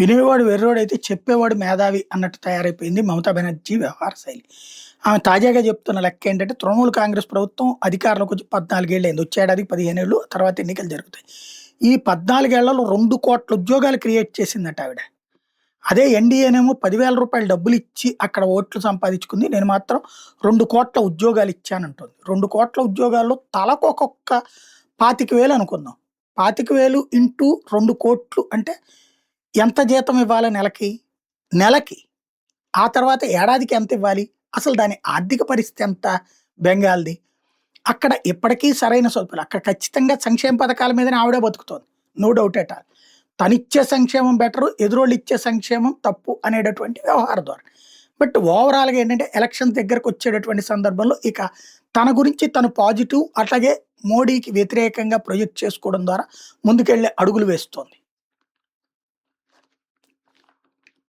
వినేవాడు వెర్రోడైతే చెప్పేవాడు మేధావి అన్నట్టు తయారైపోయింది మమతా బెనర్జీ వ్యవహార శైలి. ఆమె తాజాగా చెప్తున్న లెక్క ఏంటంటే తృణమూల్ కాంగ్రెస్ ప్రభుత్వం అధికారంలోకి వచ్చి 14 ఏళ్లయింది. వచ్చే ఏడాదికి 15 ఏళ్ళు తర్వాత ఎన్నికలు జరుగుతాయి. ఈ 14 ఏళ్లలో 2,00,00,000 ఉద్యోగాలు క్రియేట్ చేసిందట ఆవిడ. అదే ఎన్డీఏనేమో రూ. 10,000 డబ్బులిచ్చి అక్కడ ఓట్లు సంపాదించుకుంది. నేను మాత్రం 2,00,00,000 ఉద్యోగాలు ఇచ్చానంటుంది. 2,00,00,000 ఉద్యోగాల్లో తలకు ఒక్కొక్క 25,000 అనుకుందాం. 25,000 ఇంటూ 2,00,00,000 అంటే ఎంత జీతం ఇవ్వాలి నెలకి? నెలకి. ఆ తర్వాత ఏడాదికి ఎంత ఇవ్వాలి? అసలు దాని ఆర్థిక పరిస్థితి ఎంత బెంగాల్‌ది? అక్కడ ఇప్పటికీ సరైన సదుపాయాలు అక్కడ ఖచ్చితంగా సంక్షేమ పథకాల మీదనే ఆవిడే బతుకుతోంది. No doubt at all. తనిచ్చే సంక్షేమం బెటరు, ఎదురోళ్ళు ఇచ్చే సంక్షేమం తప్పు అనేటటువంటి వ్యవహార ధోరణి. బట్ ఓవరాల్‌గా ఏంటంటే ఎలక్షన్స్ దగ్గరకొచ్చేటటువంటి సందర్భంలో ఇక తన గురించి తను పాజిటివ్ అట్లాగే మోడీకి వ్యతిరేకంగా ప్రొజెక్ట్ చేసుకోవడం ద్వారా ముందుకెళ్ళే అడుగులు వేస్తోంది.